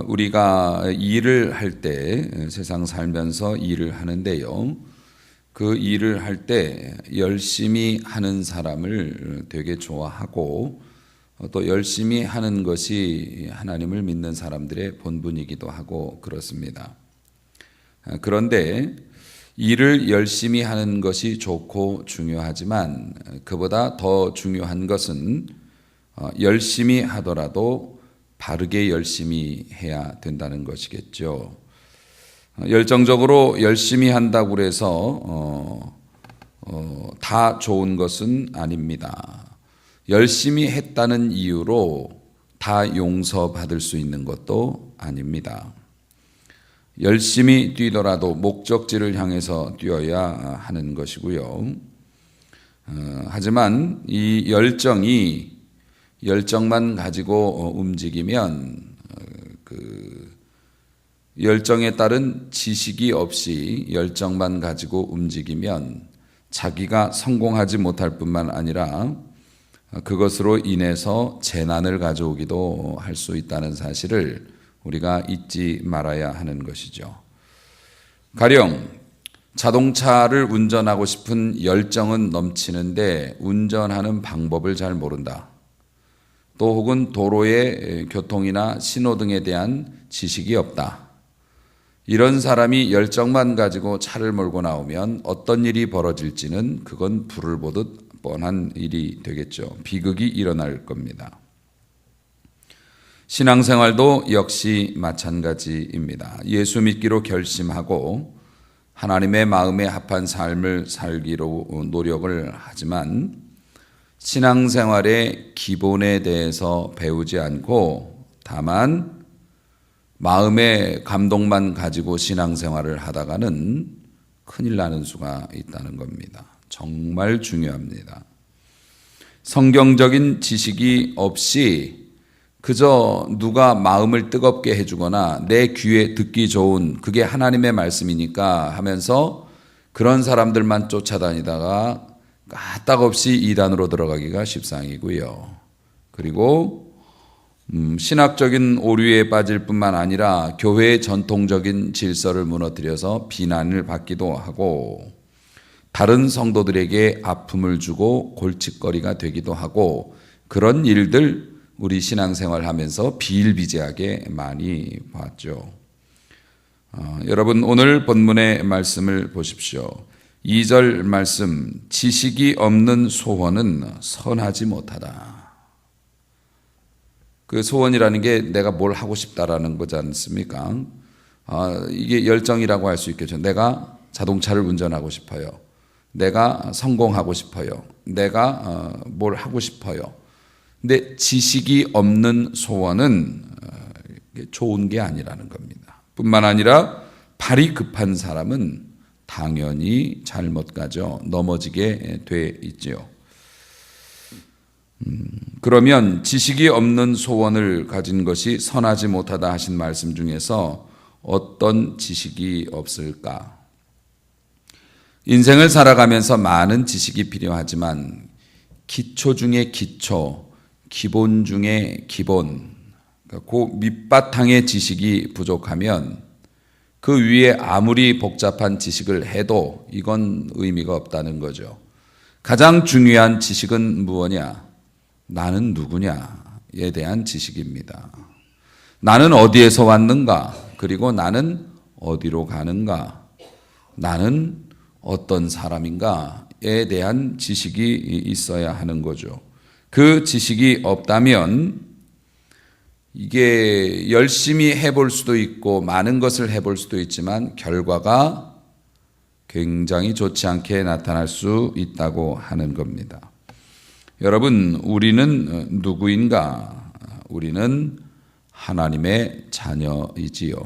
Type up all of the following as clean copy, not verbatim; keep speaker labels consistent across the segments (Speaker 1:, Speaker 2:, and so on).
Speaker 1: 우리가 일을 할 때, 세상 살면서 일을 하는데요, 그 일을 할 때 열심히 하는 사람을 되게 좋아하고 또 열심히 하는 것이 하나님을 믿는 사람들의 본분이기도 하고 그렇습니다. 그런데 일을 열심히 하는 것이 좋고 중요하지만 그보다 더 중요한 것은 열심히 하더라도 바르게 열심히 해야 된다는 것이겠죠. 열정적으로 열심히 한다고 해서 다 좋은 것은 아닙니다. 열심히 했다는 이유로 다 용서받을 수 있는 것도 아닙니다. 열심히 뛰더라도 목적지를 향해서 뛰어야 하는 것이고요. 하지만 이 열정만 가지고 움직이면 그 열정에 따른 지식이 없이 열정만 가지고 움직이면 자기가 성공하지 못할 뿐만 아니라 그것으로 인해서 재난을 가져오기도 할 수 있다는 사실을 우리가 잊지 말아야 하는 것이죠. 가령 자동차를 운전하고 싶은 열정은 넘치는데 운전하는 방법을 잘 모른다. 또 혹은 도로의 교통이나 신호등에 대한 지식이 없다. 이런 사람이 열정만 가지고 차를 몰고 나오면 어떤 일이 벌어질지는 그건 불을 보듯 뻔한 일이 되겠죠. 비극이 일어날 겁니다. 신앙생활도 역시 마찬가지입니다. 예수 믿기로 결심하고 하나님의 마음에 합한 삶을 살기로 노력을 하지만 신앙생활의 기본에 대해서 배우지 않고 다만 마음의 감동만 가지고 신앙생활을 하다가는 큰일 나는 수가 있다는 겁니다. 정말 중요합니다. 성경적인 지식이 없이 그저 누가 마음을 뜨겁게 해주거나 내 귀에 듣기 좋은 그게 하나님의 말씀이니까 하면서 그런 사람들만 쫓아다니다가 까딱없이 이단으로 들어가기가 십상이고요. 그리고 신학적인 오류에 빠질 뿐만 아니라 교회의 전통적인 질서를 무너뜨려서 비난을 받기도 하고 다른 성도들에게 아픔을 주고 골칫거리가 되기도 하고 그런 일들 우리 신앙생활 하면서 비일비재하게 많이 봤죠. 여러분 오늘 본문의 말씀을 보십시오. 2절 말씀, 지식이 없는 소원은 선하지 못하다. 그 소원이라는 게 내가 뭘 하고 싶다라는 거지 않습니까? 이게 열정이라고 할 수 있겠죠. 내가 자동차를 운전하고 싶어요. 내가 성공하고 싶어요. 내가 뭘 하고 싶어요. 근데 지식이 없는 소원은 좋은 게 아니라는 겁니다. 뿐만 아니라 발이 급한 사람은 당연히 잘못 가죠. 넘어지게 돼 있죠. 그러면 지식이 없는 소원을 가진 것이 선하지 못하다 하신 말씀 중에서 어떤 지식이 없을까? 인생을 살아가면서 많은 지식이 필요하지만 기초 중에 기초, 기본 중에 기본, 그 밑바탕의 지식이 부족하면 그 위에 아무리 복잡한 지식을 해도 이건 의미가 없다는 거죠. 가장 중요한 지식은 무엇이냐? 나는 누구냐에 대한 지식입니다. 나는 어디에서 왔는가? 그리고 나는 어디로 가는가? 나는 어떤 사람인가에 대한 지식이 있어야 하는 거죠. 그 지식이 없다면 이게 열심히 해볼 수도 있고 많은 것을 해볼 수도 있지만 결과가 굉장히 좋지 않게 나타날 수 있다고 하는 겁니다. 여러분, 우리는 누구인가? 우리는 하나님의 자녀이지요.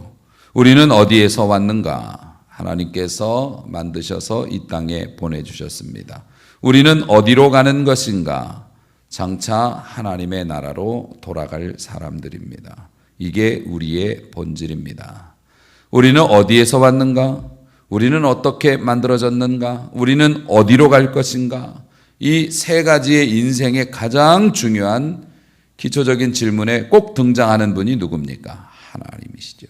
Speaker 1: 우리는 어디에서 왔는가? 하나님께서 만드셔서 이 땅에 보내주셨습니다. 우리는 어디로 가는 것인가? 장차 하나님의 나라로 돌아갈 사람들입니다. 이게 우리의 본질입니다. 우리는 어디에서 왔는가? 우리는 어떻게 만들어졌는가? 우리는 어디로 갈 것인가? 이 세 가지의 인생의 가장 중요한 기초적인 질문에 꼭 등장하는 분이 누굽니까? 하나님이시죠.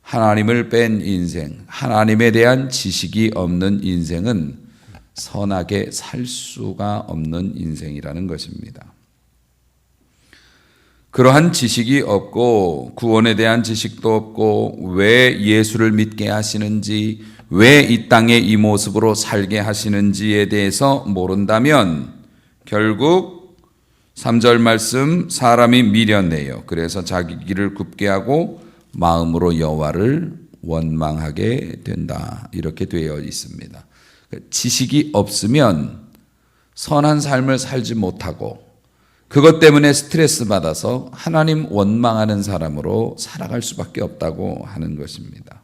Speaker 1: 하나님을 뺀 인생, 하나님에 대한 지식이 없는 인생은 선하게 살 수가 없는 인생이라는 것입니다. 그러한 지식이 없고 구원에 대한 지식도 없고 왜 예수를 믿게 하시는지, 왜 이 땅에 이 모습으로 살게 하시는지에 대해서 모른다면 결국 3절 말씀, 사람이 미련해요. 그래서 자기 길을 굽게 하고 마음으로 여호와를 원망하게 된다. 이렇게 되어 있습니다. 지식이 없으면 선한 삶을 살지 못하고 그것 때문에 스트레스 받아서 하나님 원망하는 사람으로 살아갈 수밖에 없다고 하는 것입니다.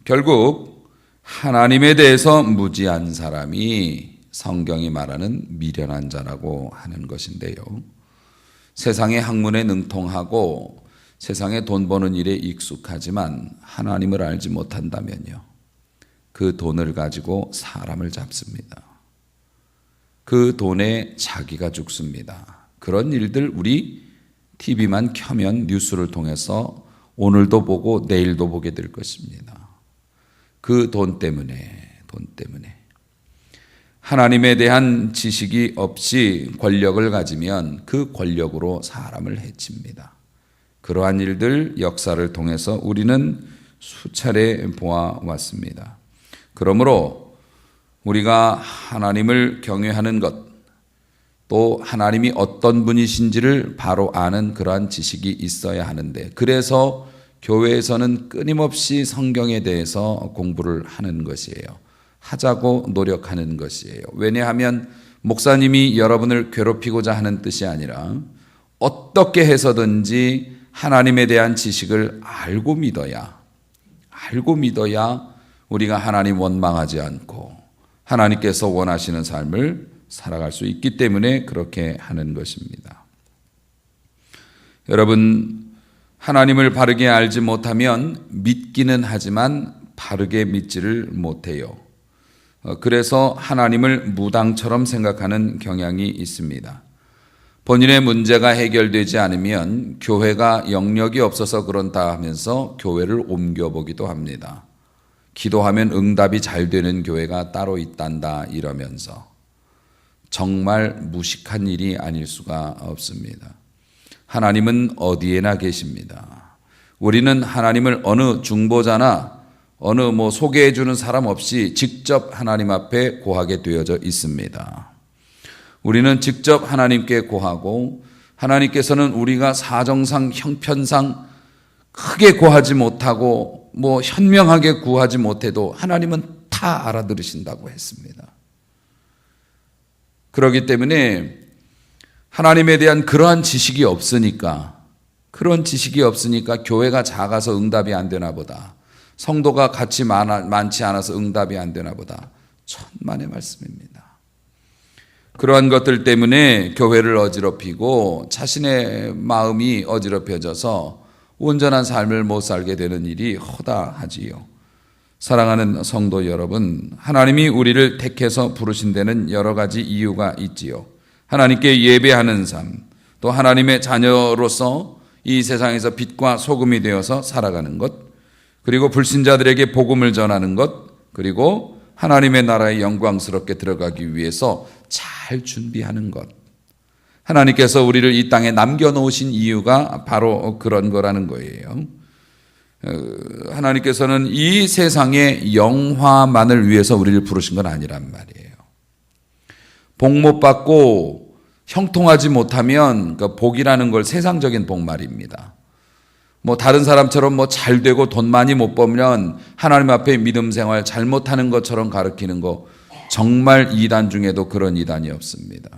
Speaker 1: 결국 하나님에 대해서 무지한 사람이 성경이 말하는 미련한 자라고 하는 것인데요. 세상의 학문에 능통하고 세상에 돈 버는 일에 익숙하지만 하나님을 알지 못한다면요, 그 돈을 가지고 사람을 잡습니다. 그 돈에 자기가 죽습니다. 그런 일들 우리 TV만 켜면 뉴스를 통해서 오늘도 보고 내일도 보게 될 것입니다. 그 돈 때문에. 하나님에 대한 지식이 없이 권력을 가지면 그 권력으로 사람을 해칩니다. 그러한 일들 역사를 통해서 우리는 수차례 보아왔습니다. 그러므로 우리가 하나님을 경외하는 것, 또 하나님이 어떤 분이신지를 바로 아는 그러한 지식이 있어야 하는데, 그래서 교회에서는 끊임없이 성경에 대해서 공부를 하는 것이에요. 하자고 노력하는 것이에요. 왜냐하면 목사님이 여러분을 괴롭히고자 하는 뜻이 아니라 어떻게 해서든지 하나님에 대한 지식을 알고 믿어야 우리가 하나님 원망하지 않고 하나님께서 원하시는 삶을 살아갈 수 있기 때문에 그렇게 하는 것입니다. 여러분, 하나님을 바르게 알지 못하면 믿기는 하지만 바르게 믿지를 못해요. 그래서 하나님을 무당처럼 생각하는 경향이 있습니다. 본인의 문제가 해결되지 않으면 교회가 영역이 없어서 그런다 하면서 교회를 옮겨보기도 합니다. 기도하면 응답이 잘 되는 교회가 따로 있단다 이러면서. 정말 무식한 일이 아닐 수가 없습니다. 하나님은 어디에나 계십니다. 우리는 하나님을 어느 중보자나 어느 소개해 주는 사람 없이 직접 하나님 앞에 고하게 되어져 있습니다. 우리는 직접 하나님께 고하고 하나님께서는 우리가 사정상 형편상 크게 고하지 못하고 현명하게 구하지 못해도 하나님은 다 알아들으신다고 했습니다. 그렇기 때문에 하나님에 대한 그러한 지식이 없으니까 교회가 작아서 응답이 안 되나 보다. 성도가 같이 많지 않아서 응답이 안 되나 보다. 천만의 말씀입니다. 그러한 것들 때문에 교회를 어지럽히고 자신의 마음이 어지럽혀져서 온전한 삶을 못 살게 되는 일이 허다하지요. 사랑하는 성도 여러분, 하나님이 우리를 택해서 부르신 데는 여러 가지 이유가 있지요. 하나님께 예배하는 삶, 또 하나님의 자녀로서 이 세상에서 빛과 소금이 되어서 살아가는 것, 그리고 불신자들에게 복음을 전하는 것, 그리고 하나님의 나라에 영광스럽게 들어가기 위해서 잘 준비하는 것. 하나님께서 우리를 이 땅에 남겨놓으신 이유가 바로 그런 거라는 거예요. 하나님께서는 이 세상의 영화만을 위해서 우리를 부르신 건 아니란 말이에요. 복 못 받고 형통하지 못하면 그 복이라는 걸 세상적인 복 말입니다. 다른 사람처럼 잘 되고 돈 많이 못 벌면 하나님 앞에 믿음 생활 잘못하는 것처럼 가르치는 거, 정말 이단 중에도 그런 이단이 없습니다.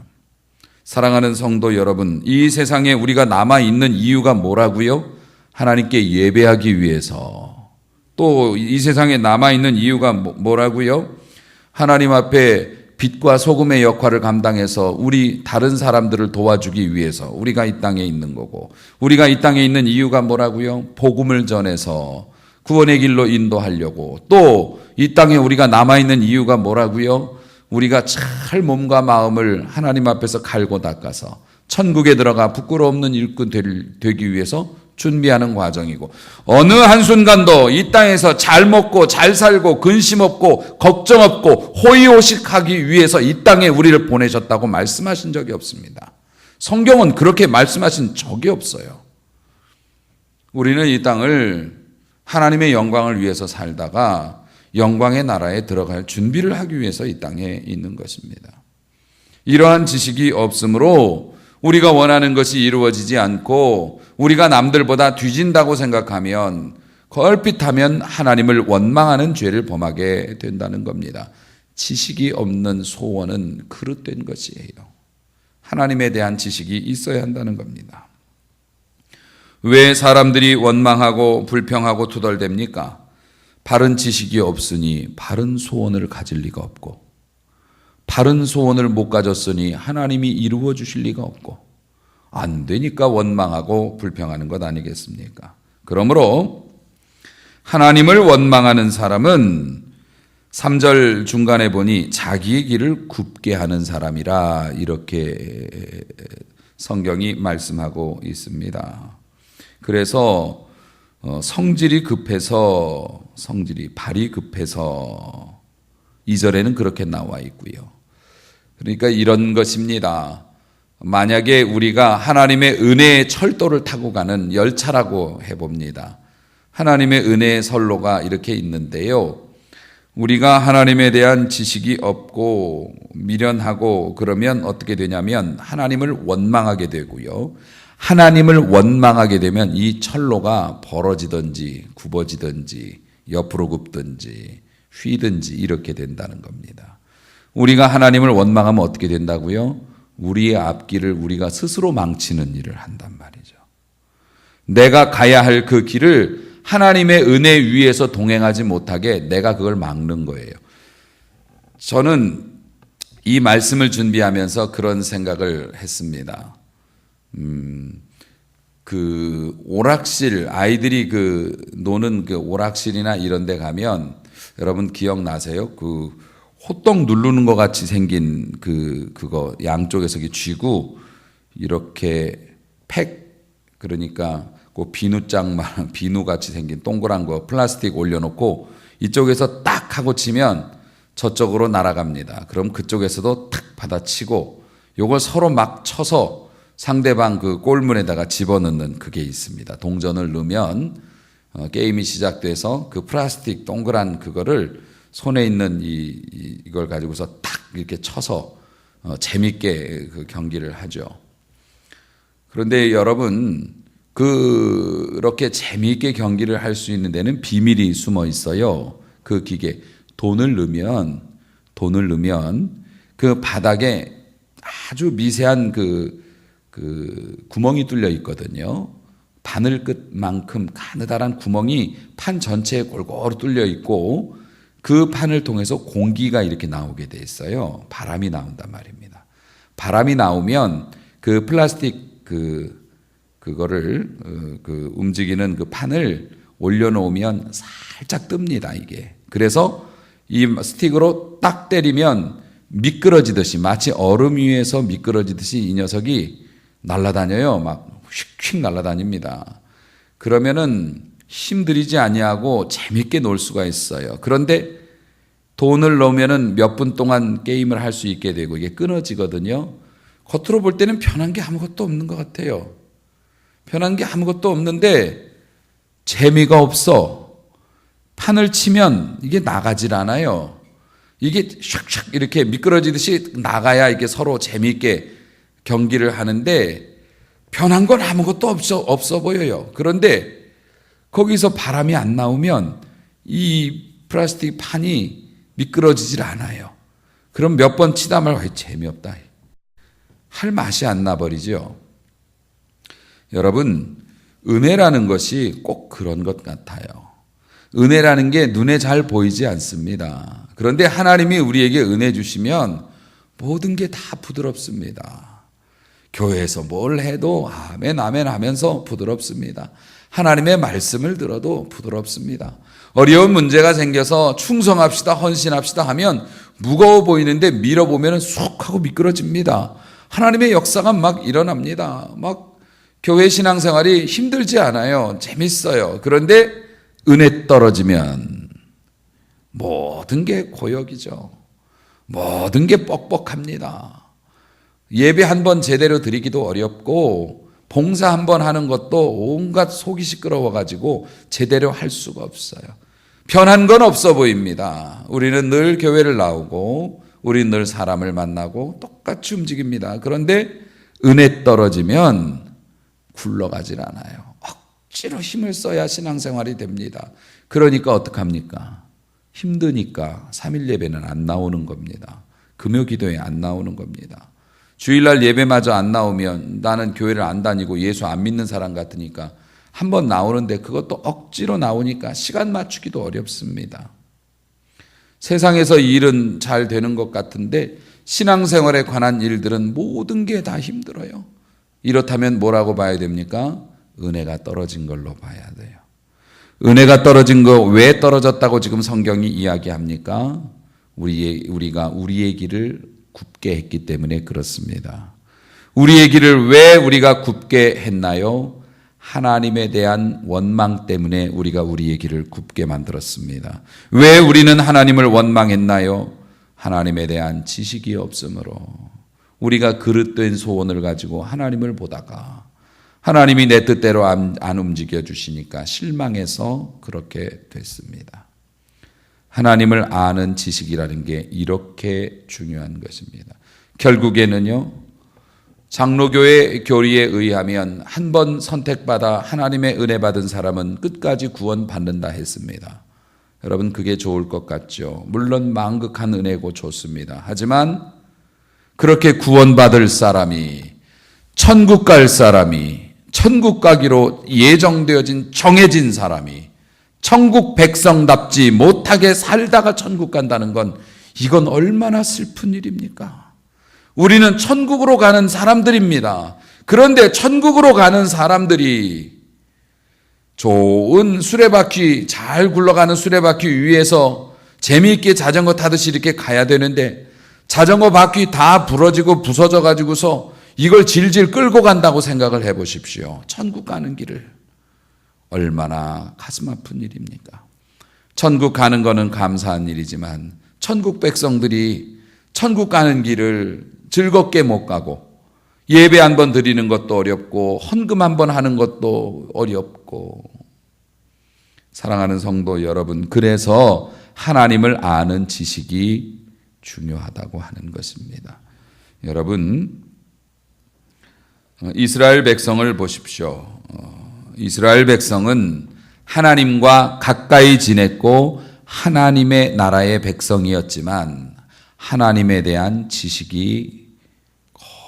Speaker 1: 사랑하는 성도 여러분, 이 세상에 우리가 남아있는 이유가 뭐라고요? 하나님께 예배하기 위해서. 또 이 세상에 남아있는 이유가 뭐라고요? 하나님 앞에 빛과 소금의 역할을 감당해서 우리 다른 사람들을 도와주기 위해서 우리가 이 땅에 있는 거고, 우리가 이 땅에 있는 이유가 뭐라고요? 복음을 전해서 구원의 길로 인도하려고. 또 이 땅에 우리가 남아있는 이유가 뭐라고요? 우리가 잘 몸과 마음을 하나님 앞에서 갈고 닦아서 천국에 들어가 부끄러움 없는 일꾼 되기 위해서 준비하는 과정이고, 어느 한순간도 이 땅에서 잘 먹고 잘 살고 근심 없고 걱정 없고 호의호식하기 위해서 이 땅에 우리를 보내셨다고 말씀하신 적이 없습니다. 성경은 그렇게 말씀하신 적이 없어요. 우리는 이 땅을 하나님의 영광을 위해서 살다가 영광의 나라에 들어갈 준비를 하기 위해서 이 땅에 있는 것입니다. 이러한 지식이 없으므로 우리가 원하는 것이 이루어지지 않고 우리가 남들보다 뒤진다고 생각하면 걸핏하면 하나님을 원망하는 죄를 범하게 된다는 겁니다. 지식이 없는 소원은 그릇된 것이에요. 하나님에 대한 지식이 있어야 한다는 겁니다. 왜 사람들이 원망하고 불평하고 투덜댑니까? 바른 지식이 없으니 바른 소원을 가질 리가 없고, 바른 소원을 못 가졌으니 하나님이 이루어 주실 리가 없고, 안 되니까 원망하고 불평하는 것 아니겠습니까? 그러므로 하나님을 원망하는 사람은 3절 중간에 보니 자기의 길을 굽게 하는 사람이라, 이렇게 성경이 말씀하고 있습니다. 그래서 성질이 발이 급해서 2절에는 그렇게 나와 있고요. 그러니까 이런 것입니다. 만약에 우리가 하나님의 은혜의 철도를 타고 가는 열차라고 해봅니다. 하나님의 은혜의 선로가 이렇게 있는데요. 우리가 하나님에 대한 지식이 없고 미련하고 그러면 어떻게 되냐면 하나님을 원망하게 되고요. 하나님을 원망하게 되면 이 철로가 벌어지든지 굽어지든지 옆으로 굽든지 휘든지 이렇게 된다는 겁니다. 우리가 하나님을 원망하면 어떻게 된다고요? 우리의 앞길을 우리가 스스로 망치는 일을 한단 말이죠. 내가 가야 할 그 길을 하나님의 은혜 위에서 동행하지 못하게 내가 그걸 막는 거예요. 저는 이 말씀을 준비하면서 그런 생각을 했습니다. 그 오락실, 아이들이 그 노는 그 오락실이나 이런 데 가면 여러분 기억나세요? 그 호떡 누르는 것 같이 생긴 그거 양쪽에서 쥐고 이렇게 그러니까 그 비누장만 비누 같이 생긴 동그란 거 플라스틱 올려놓고 이쪽에서 딱 하고 치면 저쪽으로 날아갑니다. 그럼 그쪽에서도 탁 받아치고 요걸 서로 막 쳐서 상대방 그 골문에다가 집어넣는 그게 있습니다. 동전을 넣으면 게임이 시작돼서 그 플라스틱 동그란 그거를 손에 있는 이걸 가지고서 탁 이렇게 쳐서 재밌게 그 경기를 하죠. 그런데 여러분, 그렇게 재미있게 경기를 할 수 있는 데는 비밀이 숨어 있어요. 그 기계 돈을 넣으면 그 바닥에 아주 미세한 그 구멍이 뚫려 있거든요. 바늘 끝만큼 가느다란 구멍이 판 전체에 골고루 뚫려 있고 그 판을 통해서 공기가 이렇게 나오게 돼 있어요. 바람이 나온단 말입니다. 바람이 나오면 그 플라스틱 그거를 움직이는 그 판을 올려놓으면 살짝 뜹니다, 이게. 그래서 이 스틱으로 딱 때리면 미끄러지듯이, 마치 얼음 위에서 미끄러지듯이 이 녀석이 날아다녀요. 막 휙휙 날아다닙니다. 그러면은 힘들이지 아니하고 재밌게 놀 수가 있어요. 그런데 돈을 넣으면은 몇 분 동안 게임을 할 수 있게 되고 이게 끊어지거든요. 겉으로 볼 때는 편한 게 아무것도 없는 것 같아요. 편한 게 아무것도 없는데 재미가 없어. 판을 치면 이게 나가질 않아요. 이게 샥샥 이렇게 미끄러지듯이 나가야 이게 서로 재미있게 경기를 하는데 편한 건 아무것도 없어 보여요. 그런데 거기서 바람이 안 나오면 이 플라스틱 판이 미끄러지질 않아요. 그럼 몇 번 치다 말고 재미없다. 할 맛이 안 나버리죠. 여러분, 은혜라는 것이 꼭 그런 것 같아요. 은혜라는 게 눈에 잘 보이지 않습니다. 그런데 하나님이 우리에게 은혜 주시면 모든 게 다 부드럽습니다. 교회에서 뭘 해도 아멘 아멘 하면서 부드럽습니다. 하나님의 말씀을 들어도 부드럽습니다. 어려운 문제가 생겨서 충성합시다, 헌신합시다 하면 무거워 보이는데 밀어보면 쑥 하고 미끄러집니다. 하나님의 역사가 막 일어납니다. 막 교회 신앙생활이 힘들지 않아요. 재밌어요. 그런데 은혜 떨어지면 모든 게 고역이죠. 모든 게 뻑뻑합니다. 예배 한 번 제대로 드리기도 어렵고 봉사 한 번 하는 것도 온갖 속이 시끄러워가지고 제대로 할 수가 없어요. 변한 건 없어 보입니다. 우리는 늘 교회를 나오고 우리는 늘 사람을 만나고 똑같이 움직입니다. 그런데 은혜 떨어지면 굴러가질 않아요. 억지로 힘을 써야 신앙생활이 됩니다. 그러니까 어떡합니까? 힘드니까 3일 예배는 안 나오는 겁니다. 금요 기도에 안 나오는 겁니다. 주일날 예배마저 안 나오면 나는 교회를 안 다니고 예수 안 믿는 사람 같으니까 한번 나오는데 그것도 억지로 나오니까 시간 맞추기도 어렵습니다. 세상에서 일은 잘 되는 것 같은데 신앙생활에 관한 일들은 모든 게 다 힘들어요. 이렇다면 뭐라고 봐야 됩니까? 은혜가 떨어진 걸로 봐야 돼요. 은혜가 떨어진 거 왜 떨어졌다고 지금 성경이 이야기합니까? 우리가 우리의 길을 굽게 했기 때문에 그렇습니다. 우리의 길을 왜 우리가 굽게 했나요? 하나님에 대한 원망 때문에 우리가 우리의 길을 굽게 만들었습니다. 왜 우리는 하나님을 원망했나요? 하나님에 대한 지식이 없으므로. 우리가 그릇된 소원을 가지고 하나님을 보다가 하나님이 내 뜻대로 안 움직여 주시니까 실망해서 그렇게 됐습니다. 하나님을 아는 지식이라는 게 이렇게 중요한 것입니다. 결국에는요, 장로교회 교리에 의하면 한 번 선택받아 하나님의 은혜 받은 사람은 끝까지 구원받는다 했습니다. 여러분, 그게 좋을 것 같죠? 물론 망극한 은혜고 좋습니다. 하지만 그렇게 구원받을 사람이, 천국 갈 사람이, 천국 가기로 예정되어진 정해진 사람이 천국 백성답지 못하게 살다가 천국 간다는 건 이건 얼마나 슬픈 일입니까? 우리는 천국으로 가는 사람들입니다. 그런데 천국으로 가는 사람들이 좋은 수레바퀴, 잘 굴러가는 수레바퀴 위에서 재미있게 자전거 타듯이 이렇게 가야 되는데 자전거 바퀴 다 부러지고 부서져 가지고서 이걸 질질 끌고 간다고 생각을 해 보십시오. 천국 가는 길을. 얼마나 가슴 아픈 일입니까? 천국 가는 거는 감사한 일이지만 천국 백성들이 천국 가는 길을 즐겁게 못 가고 예배 한 번 드리는 것도 어렵고 헌금 한 번 하는 것도 어렵고. 사랑하는 성도 여러분, 그래서 하나님을 아는 지식이 중요하다고 하는 것입니다. 여러분, 이스라엘 백성을 보십시오. 이스라엘 백성은 하나님과 가까이 지냈고 하나님의 나라의 백성이었지만 하나님에 대한 지식이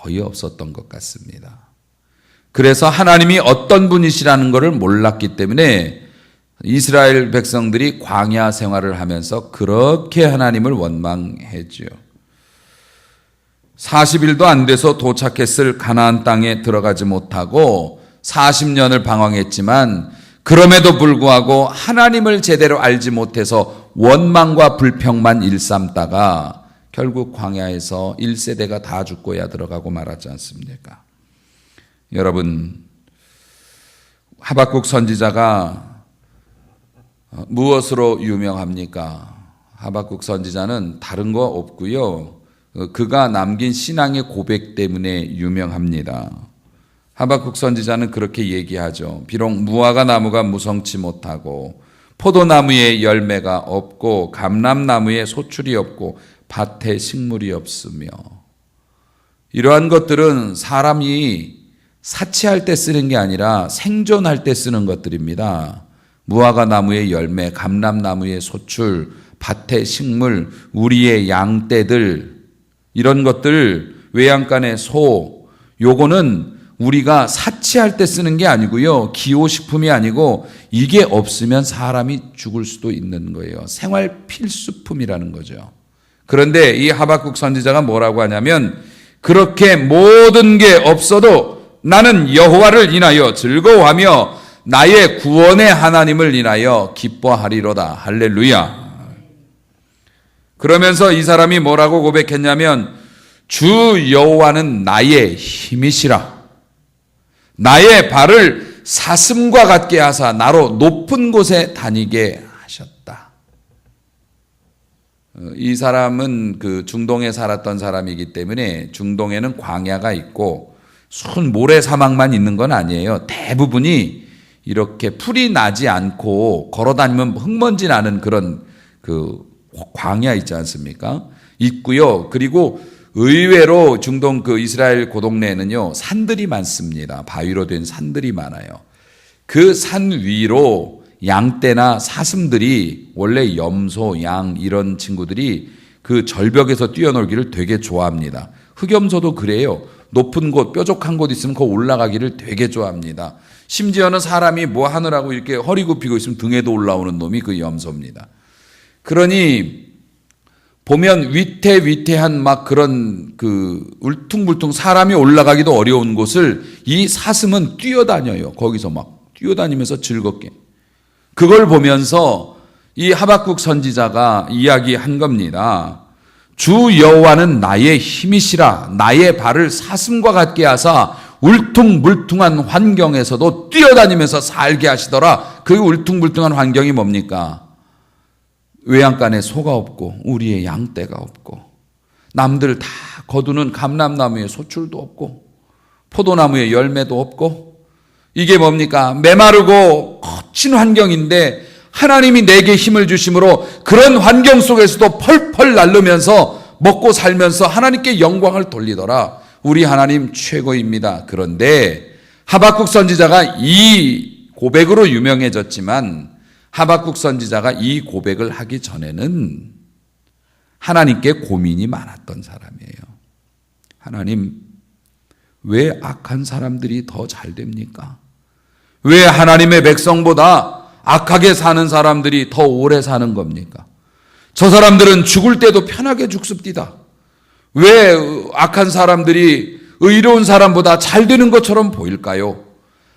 Speaker 1: 거의 없었던 것 같습니다. 그래서 하나님이 어떤 분이시라는 것을 몰랐기 때문에 이스라엘 백성들이 광야 생활을 하면서 그렇게 하나님을 원망했죠. 40일도 안 돼서 도착했을 가나안 땅에 들어가지 못하고 40년을 방황했지만 그럼에도 불구하고 하나님을 제대로 알지 못해서 원망과 불평만 일삼다가 결국 광야에서 1세대가 다 죽고야 들어가고 말았지 않습니까? 여러분, 하박국 선지자가 무엇으로 유명합니까? 하박국 선지자는 다른 거 없고요. 그가 남긴 신앙의 고백 때문에 유명합니다. 하박국 선지자는 그렇게 얘기하죠. 비록 무화과 나무가 무성치 못하고 포도나무에 열매가 없고 감람나무에 소출이 없고 밭에 식물이 없으며, 이러한 것들은 사람이 사치할 때 쓰는 게 아니라 생존할 때 쓰는 것들입니다. 무화과 나무의 열매, 감람나무의 소출, 밭의 식물, 우리의 양떼들, 이런 것들, 외양간의 소, 요거는 우리가 사치할 때 쓰는 게 아니고요. 기호식품이 아니고 이게 없으면 사람이 죽을 수도 있는 거예요. 생활 필수품이라는 거죠. 그런데 이 하박국 선지자가 뭐라고 하냐면, 그렇게 모든 게 없어도 나는 여호와를 인하여 즐거워하며 나의 구원의 하나님을 인하여 기뻐하리로다. 할렐루야. 그러면서 이 사람이 뭐라고 고백했냐면, 주 여호와는 나의 힘이시라. 나의 발을 사슴과 같게 하사 나로 높은 곳에 다니게 하셨다. 이 사람은 그 중동에 살았던 사람이기 때문에 중동에는 광야가 있고 순 모래 사막만 있는 건 아니에요. 대부분이 이렇게 풀이 나지 않고 걸어다니면 흙먼지 나는 그런 그 광야 있지 않습니까? 있고요. 그리고 의외로 중동 그 이스라엘 고동네에는요, 산들이 많습니다. 바위로 된 산들이 많아요. 그 산 위로 양떼나 사슴들이, 원래 염소, 양 이런 친구들이 그 절벽에서 뛰어놀기를 되게 좋아합니다. 흑염소도 그래요. 높은 곳, 뾰족한 곳 있으면 그 올라가기를 되게 좋아합니다. 심지어는 사람이 뭐 하느라고 이렇게 허리 굽히고 있으면 등에도 올라오는 놈이 그 염소입니다. 그러니 보면 위태위태한 막 그런 그 울퉁불퉁 사람이 올라가기도 어려운 곳을 이 사슴은 뛰어다녀요. 거기서 막 뛰어다니면서 즐겁게. 그걸 보면서 이 하박국 선지자가 이야기한 겁니다. 주 여호와는 나의 힘이시라. 나의 발을 사슴과 같게 하사 울퉁불퉁한 환경에서도 뛰어다니면서 살게 하시더라. 그 울퉁불퉁한 환경이 뭡니까? 외양간에 소가 없고 우리의 양떼가 없고 남들 다 거두는 감람나무에 소출도 없고 포도나무에 열매도 없고 이게 뭡니까? 메마르고 거친 환경인데 하나님이 내게 힘을 주심으로 그런 환경 속에서도 펄펄 날르면서 먹고 살면서 하나님께 영광을 돌리더라. 우리 하나님 최고입니다. 그런데 하박국 선지자가 이 고백으로 유명해졌지만 하박국 선지자가 이 고백을 하기 전에는 하나님께 고민이 많았던 사람이에요. 하나님, 왜 악한 사람들이 더 잘 됩니까? 왜 하나님의 백성보다 악하게 사는 사람들이 더 오래 사는 겁니까? 저 사람들은 죽을 때도 편하게 죽습니다. 왜 악한 사람들이 의로운 사람보다 잘 되는 것처럼 보일까요?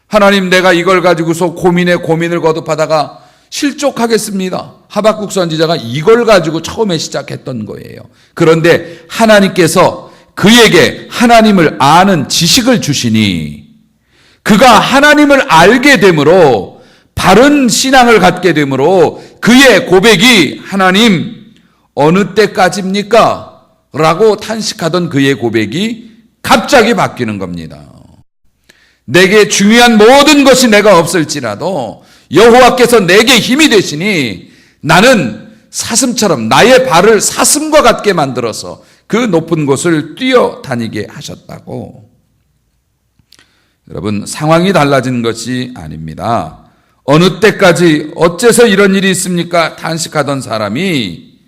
Speaker 1: 하나님, 내가 이걸 가지고서 고민에 고민을 거듭하다가 실족하겠습니다. 하박국 선지자가 이걸 가지고 처음에 시작했던 거예요. 그런데 하나님께서 그에게 하나님을 아는 지식을 주시니 그가 하나님을 알게 되므로 바른 신앙을 갖게 되므로 그의 고백이 하나님 어느 때까지입니까? 라고 탄식하던 그의 고백이 갑자기 바뀌는 겁니다. 내게 중요한 모든 것이 내가 없을지라도 여호와께서 내게 힘이 되시니 나는 사슴처럼 나의 발을 사슴과 같게 만들어서 그 높은 곳을 뛰어다니게 하셨다고. 여러분, 상황이 달라진 것이 아닙니다. 어느 때까지 어째서 이런 일이 있습니까? 탄식하던 사람이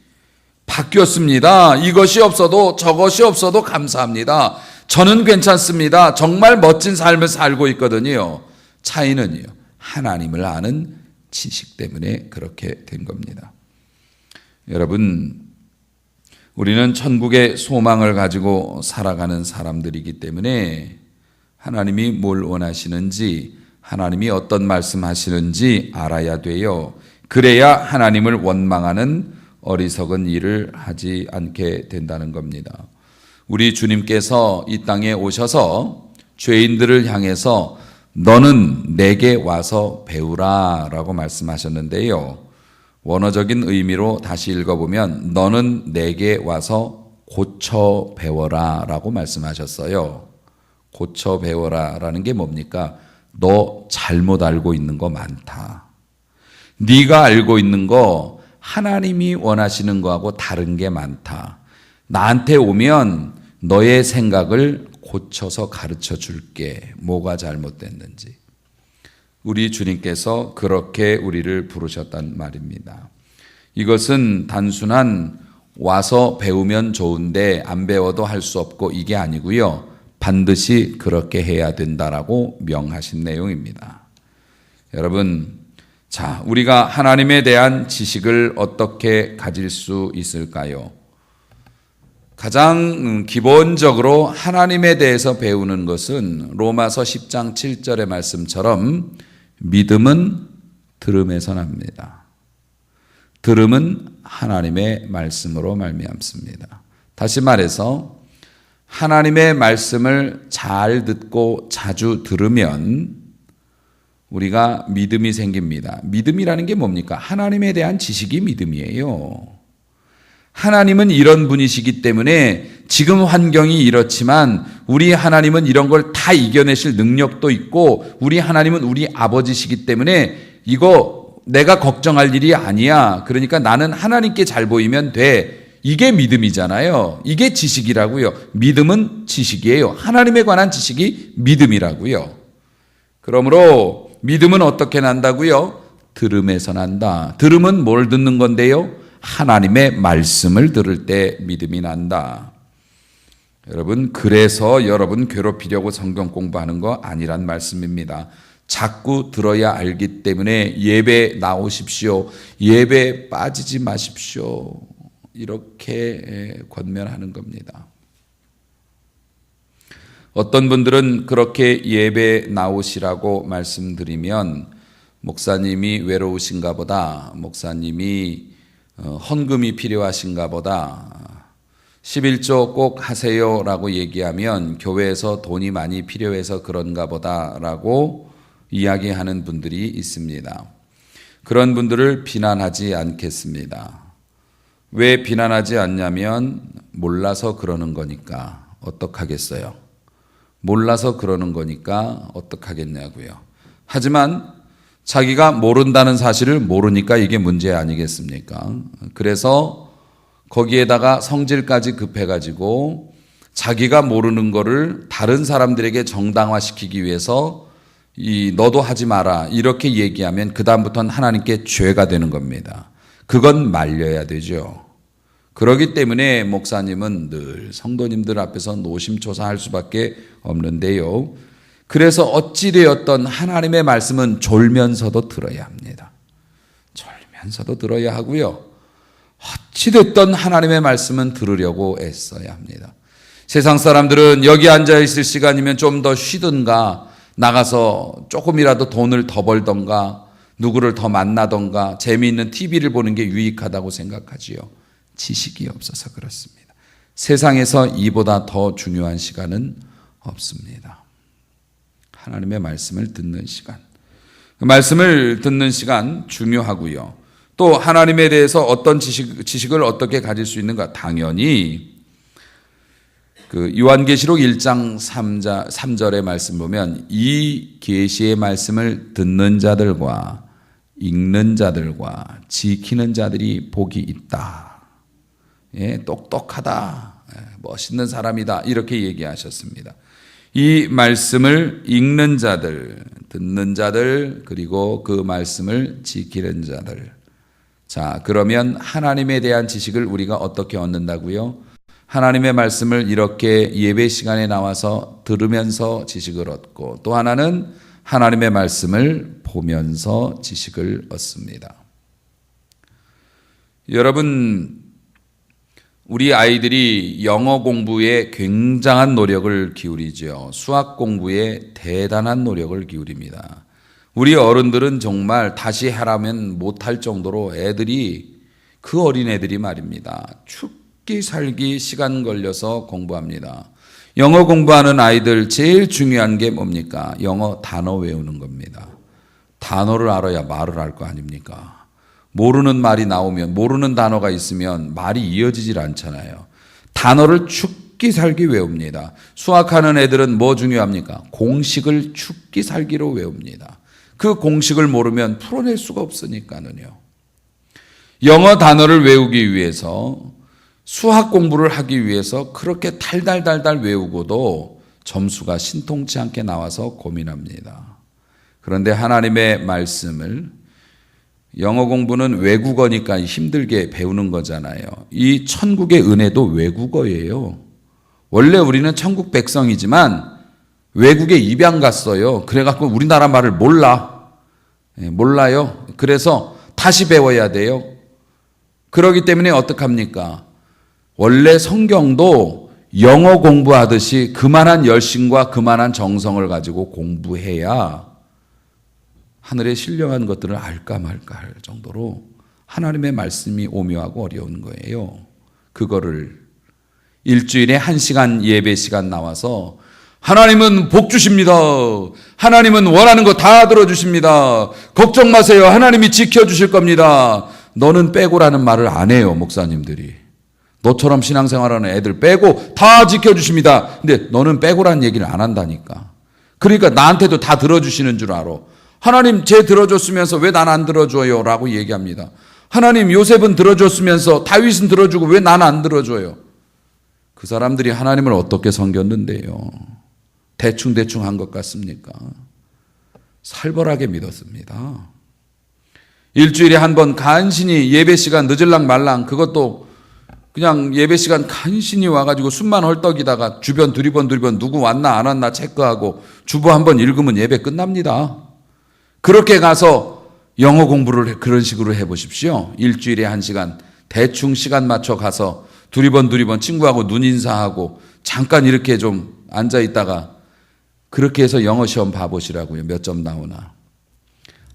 Speaker 1: 바뀌었습니다. 이것이 없어도 저것이 없어도 감사합니다. 저는 괜찮습니다. 정말 멋진 삶을 살고 있거든요. 차이는요, 하나님을 아는 지식 때문에 그렇게 된 겁니다. 여러분, 우리는 천국의 소망을 가지고 살아가는 사람들이기 때문에 하나님이 뭘 원하시는지, 하나님이 어떤 말씀 하시는지 알아야 돼요. 그래야 하나님을 원망하는 어리석은 일을 하지 않게 된다는 겁니다. 우리 주님께서 이 땅에 오셔서 죄인들을 향해서 너는 내게 와서 배우라 라고 말씀하셨는데요. 원어적인 의미로 다시 읽어보면 너는 내게 와서 고쳐 배워라 라고 말씀하셨어요. 고쳐 배워라 라는 게 뭡니까? 너 잘못 알고 있는 거 많다. 네가 알고 있는 거 하나님이 원하시는 거하고 다른 게 많다. 나한테 오면 너의 생각을 고쳐서 가르쳐 줄게. 뭐가 잘못됐는지. 우리 주님께서 그렇게 우리를 부르셨단 말입니다. 이것은 단순한 와서 배우면 좋은데 안 배워도 할 수 없고 이게 아니고요. 반드시 그렇게 해야 된다라고 명하신 내용입니다. 여러분, 자, 우리가 하나님에 대한 지식을 어떻게 가질 수 있을까요? 가장 기본적으로 하나님에 대해서 배우는 것은 로마서 10장 7절의 말씀처럼 믿음은 들음에서 납니다. 들음은 하나님의 말씀으로 말미암습니다. 다시 말해서 하나님의 말씀을 잘 듣고 자주 들으면 우리가 믿음이 생깁니다. 믿음이라는 게 뭡니까? 하나님에 대한 지식이 믿음이에요. 하나님은 이런 분이시기 때문에 지금 환경이 이렇지만 우리 하나님은 이런 걸 다 이겨내실 능력도 있고 우리 하나님은 우리 아버지시기 때문에 이거 내가 걱정할 일이 아니야. 그러니까 나는 하나님께 잘 보이면 돼. 이게 믿음이잖아요. 이게 지식이라고요. 믿음은 지식이에요. 하나님에 관한 지식이 믿음이라고요. 그러므로 믿음은 어떻게 난다고요? 들음에서 난다. 들음은 뭘 듣는 건데요? 하나님의 말씀을 들을 때 믿음이 난다. 여러분, 그래서 여러분 괴롭히려고 성경 공부하는 거 아니란 말씀입니다. 자꾸 들어야 알기 때문에 예배 나오십시오. 예배 빠지지 마십시오. 이렇게 권면하는 겁니다. 어떤 분들은 그렇게 예배 나오시라고 말씀드리면 목사님이 외로우신가 보다, 목사님이 헌금이 필요하신가 보다, 11조 꼭 하세요라고 얘기하면 교회에서 돈이 많이 필요해서 그런가 보다라고 이야기하는 분들이 있습니다. 그런 분들을 비난하지 않겠습니다. 왜 비난하지 않냐면 몰라서 그러는 거니까 어떡하겠어요? 몰라서 그러는 거니까 어떡하겠냐고요. 하지만 자기가 모른다는 사실을 모르니까 이게 문제 아니겠습니까? 그래서 거기에다가 성질까지 급해가지고 자기가 모르는 거를 다른 사람들에게 정당화시키기 위해서 너도 하지 마라 이렇게 얘기하면 그 다음부터는 하나님께 죄가 되는 겁니다. 그건 말려야 되죠. 그렇기 때문에 목사님은 늘 성도님들 앞에서 노심초사할 수밖에 없는데요. 그래서 어찌되었던 하나님의 말씀은 졸면서도 들어야 합니다. 졸면서도 들어야 하고요. 어찌됐든 하나님의 말씀은 들으려고 애써야 합니다. 세상 사람들은 여기 앉아있을 시간이면 좀 더 쉬든가 나가서 조금이라도 돈을 더 벌던가 누구를 더 만나던가 재미있는 TV를 보는 게 유익하다고 생각하지요. 지식이 없어서 그렇습니다. 세상에서 이보다 더 중요한 시간은 없습니다. 하나님의 말씀을 듣는 시간. 그 말씀을 듣는 시간 중요하고요. 또 하나님에 대해서 어떤 지식을 어떻게 가질 수 있는가? 당연히 그 요한계시록 1장 3절의 말씀 보면 이 계시의 말씀을 듣는 자들과 읽는 자들과 지키는 자들이 복이 있다. 예, 똑똑하다. 멋있는 사람이다. 이렇게 얘기하셨습니다. 이 말씀을 읽는 자들, 듣는 자들, 그리고 그 말씀을 지키는 자들. 자, 그러면 하나님에 대한 지식을 우리가 어떻게 얻는다고요? 하나님의 말씀을 이렇게 예배 시간에 나와서 들으면서 지식을 얻고 또 하나는 하나님의 말씀을 보면서 지식을 얻습니다. 여러분, 우리 아이들이 영어 공부에 굉장한 노력을 기울이죠. 수학 공부에 대단한 노력을 기울입니다. 우리 어른들은 정말 다시 하라면 못할 정도로 애들이 그 어린애들이 말입니다. 죽기 살기 시간 걸려서 공부합니다. 영어 공부하는 아이들 제일 중요한 게 뭡니까? 영어 단어 외우는 겁니다. 단어를 알아야 말을 할 거 아닙니까? 모르는 말이 나오면 모르는 단어가 있으면 말이 이어지질 않잖아요. 단어를 죽기 살기 외웁니다. 수학하는 애들은 뭐 중요합니까? 공식을 죽기 살기로 외웁니다. 그 공식을 모르면 풀어낼 수가 없으니까는요. 영어 단어를 외우기 위해서 수학 공부를 하기 위해서 그렇게 달달달달 외우고도 점수가 신통치 않게 나와서 고민합니다. 그런데 하나님의 말씀을 영어 공부는 외국어니까 힘들게 배우는 거잖아요. 이 천국의 은혜도 외국어예요. 원래 우리는 천국 백성이지만 외국에 입양 갔어요. 그래갖고 우리나라 말을 몰라요. 그래서 다시 배워야 돼요. 그러기 때문에 어떡합니까? 원래 성경도 영어 공부하듯이 그만한 열심과 그만한 정성을 가지고 공부해야 하늘의 신령한 것들을 알까 말까 할 정도로 하나님의 말씀이 오묘하고 어려운 거예요. 그거를 일주일에 1시간 예배 시간 나와서 하나님은 복 주십니다. 하나님은 원하는 거 다 들어주십니다. 걱정 마세요. 하나님이 지켜주실 겁니다. 너는 빼고라는 말을 안 해요, 목사님들이. 너처럼 신앙생활하는 애들 빼고 다 지켜주십니다. 근데 너는 빼고라는 얘기를 안 한다니까. 그러니까 나한테도 다 들어주시는 줄 알아. 하나님 쟤 들어줬으면서 왜 난 안 들어줘요? 라고 얘기합니다. 하나님 요셉은 들어줬으면서 다윗은 들어주고 왜 난 안 들어줘요? 그 사람들이 하나님을 어떻게 섬겼는데요? 대충 한 것 같습니까? 살벌하게 믿었습니다. 일주일에 한 번 간신히 예배 시간 늦을랑 말랑, 그것도 그냥 예배 시간 간신히 와가지고 숨만 헐떡이다가 주변 두리번 누구 왔나 안 왔나 체크하고 주보 한번 읽으면 예배 끝납니다. 그렇게 가서 영어 공부를 그런 식으로 해보십시오. 일주일에 1시간 대충 시간 맞춰 가서 두리번 친구하고 눈인사하고 잠깐 이렇게 좀 앉아있다가 그렇게 해서 영어 시험 봐보시라고요. 몇 점 나오나.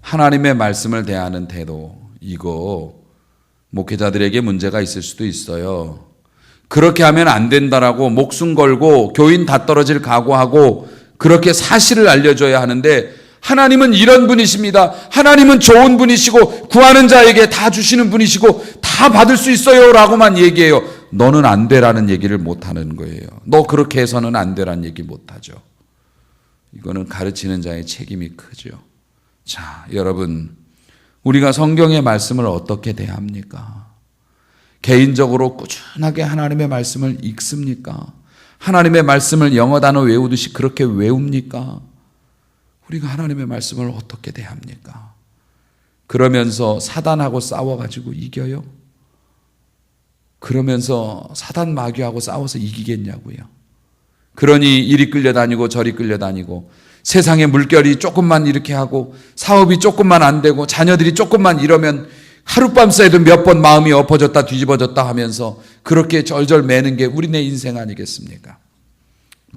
Speaker 1: 하나님의 말씀을 대하는 태도, 이거 목회자들에게 문제가 있을 수도 있어요. 그렇게 하면 안 된다라고 목숨 걸고 교인 다 떨어질 각오하고 그렇게 사실을 알려줘야 하는데, 하나님은 이런 분이십니다. 하나님은 좋은 분이시고 구하는 자에게 다 주시는 분이시고 다 받을 수 있어요 라고만 얘기해요. 너는 안 되라는 얘기를 못하는 거예요. 너 그렇게 해서는 안 되라는 얘기 못하죠. 이거는 가르치는 자의 책임이 크죠. 자, 여러분, 우리가 성경의 말씀을 어떻게 대합니까? 개인적으로 꾸준하게 하나님의 말씀을 읽습니까? 하나님의 말씀을 영어 단어 외우듯이 그렇게 외웁니까? 우리가 하나님의 말씀을 어떻게 대합니까? 그러면서 사단하고 싸워가지고 이겨요? 그러면서 사단 마귀하고 싸워서 이기겠냐고요? 그러니 이리 끌려다니고 저리 끌려다니고 세상의 물결이 조금만 이렇게 하고 사업이 조금만 안 되고 자녀들이 조금만 이러면 하룻밤 새도 몇 번 마음이 엎어졌다 뒤집어졌다 하면서 그렇게 절절 매는 게 우리네 인생 아니겠습니까?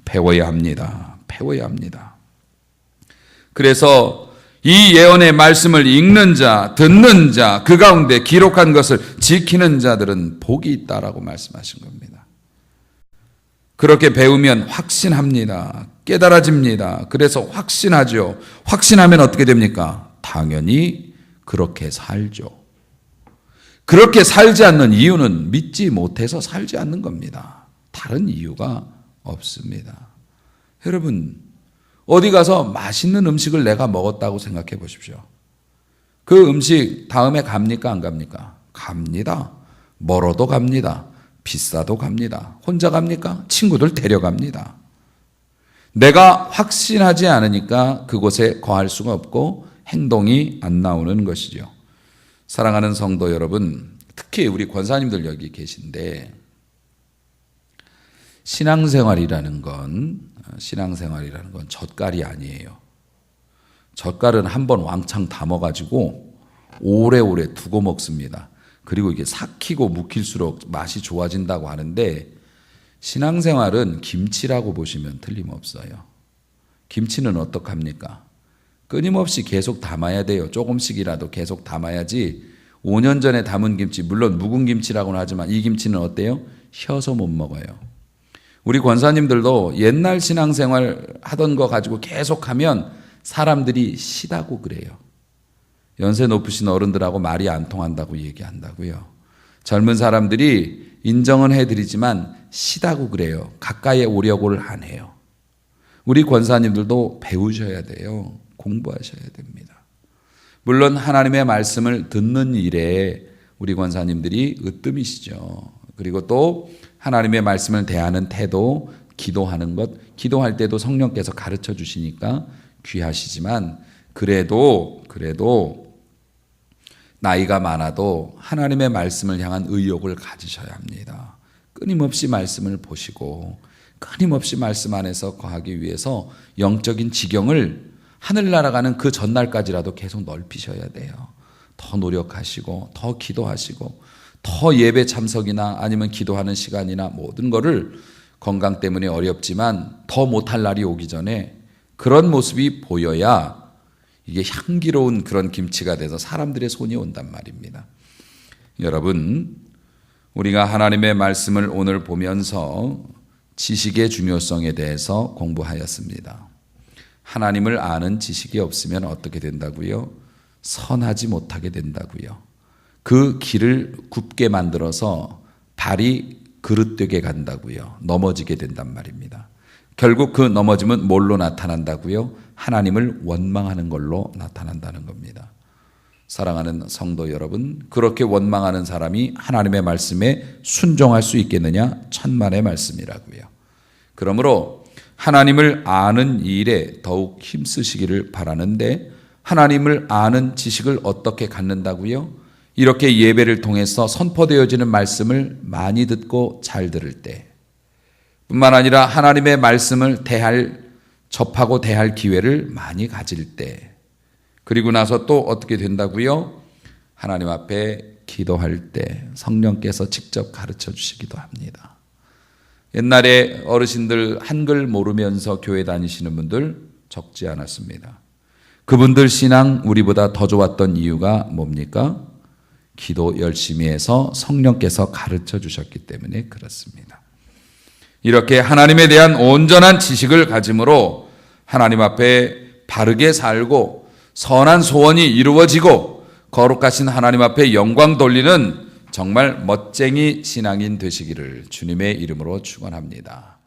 Speaker 1: 배워야 합니다. 배워야 합니다. 그래서 이 예언의 말씀을 읽는 자, 듣는 자, 그 가운데 기록한 것을 지키는 자들은 복이 있다라고 말씀하신 겁니다. 그렇게 배우면 확신합니다. 깨달아집니다. 그래서 확신하죠. 확신하면 어떻게 됩니까? 당연히 그렇게 살죠. 그렇게 살지 않는 이유는 믿지 못해서 살지 않는 겁니다. 다른 이유가 없습니다. 여러분, 어디 가서 맛있는 음식을 내가 먹었다고 생각해 보십시오. 그 음식 다음에 갑니까? 안 갑니까? 갑니다. 멀어도 갑니다. 비싸도 갑니다. 혼자 갑니까? 친구들 데려갑니다. 내가 확신하지 않으니까 그곳에 거할 수가 없고 행동이 안 나오는 것이죠. 사랑하는 성도 여러분, 특히 우리 권사님들 여기 계신데, 신앙생활이라는 건 젓갈이 아니에요. 젓갈은 한번 왕창 담아가지고 오래오래 두고 먹습니다. 그리고 이게 삭히고 묵힐수록 맛이 좋아진다고 하는데, 신앙생활은 김치라고 보시면 틀림없어요. 김치는 어떡합니까? 끊임없이 계속 담아야 돼요. 조금씩이라도 계속 담아야지. 5년 전에 담은 김치, 물론 묵은 김치라고는 하지만 이 김치는 어때요? 혀서 못 먹어요. 우리 권사님들도 옛날 신앙생활 하던 거 가지고 계속하면 사람들이 시다고 그래요. 연세 높으신 어른들하고 말이 안 통한다고 얘기한다고요. 젊은 사람들이 인정은 해드리지만 시다고 그래요. 가까이 오려고를 안 해요. 우리 권사님들도 배우셔야 돼요. 공부하셔야 됩니다. 물론 하나님의 말씀을 듣는 일에 우리 권사님들이 으뜸이시죠. 그리고 또 하나님의 말씀을 대하는 태도, 기도하는 것, 기도할 때도 성령께서 가르쳐 주시니까 귀하시지만, 그래도 나이가 많아도 하나님의 말씀을 향한 의욕을 가지셔야 합니다. 끊임없이 말씀을 보시고 끊임없이 말씀 안에서 거하기 위해서 영적인 지경을 하늘나라 가는 그 전날까지라도 계속 넓히셔야 돼요. 더 노력하시고 더 기도하시고 더 예배 참석이나 아니면 기도하는 시간이나 모든 거를 건강 때문에 어렵지만 더 못할 날이 오기 전에 그런 모습이 보여야 이게 향기로운 그런 김치가 돼서 사람들의 손이 온단 말입니다. 여러분, 우리가 하나님의 말씀을 오늘 보면서 지식의 중요성에 대해서 공부하였습니다. 하나님을 아는 지식이 없으면 어떻게 된다고요? 선하지 못하게 된다고요. 그 길을 굽게 만들어서 발이 그릇되게 간다고요. 넘어지게 된단 말입니다. 결국 그 넘어짐은 뭘로 나타난다고요? 하나님을 원망하는 걸로 나타난다는 겁니다. 사랑하는 성도 여러분, 그렇게 원망하는 사람이 하나님의 말씀에 순종할 수 있겠느냐? 천만의 말씀이라고요. 그러므로 하나님을 아는 일에 더욱 힘쓰시기를 바라는데, 하나님을 아는 지식을 어떻게 갖는다고요? 이렇게 예배를 통해서 선포되어지는 말씀을 많이 듣고 잘 들을 때, 뿐만 아니라 하나님의 말씀을 접하고 대할 기회를 많이 가질 때, 그리고 나서 또 어떻게 된다고요? 하나님 앞에 기도할 때 성령께서 직접 가르쳐 주시기도 합니다. 옛날에 어르신들 한글 모르면서 교회 다니시는 분들 적지 않았습니다. 그분들 신앙 우리보다 더 좋았던 이유가 뭡니까? 기도 열심히 해서 성령께서 가르쳐 주셨기 때문에 그렇습니다. 이렇게 하나님에 대한 온전한 지식을 가짐으로 하나님 앞에 바르게 살고 선한 소원이 이루어지고 거룩하신 하나님 앞에 영광 돌리는 정말 멋쟁이 신앙인 되시기를 주님의 이름으로 축원합니다.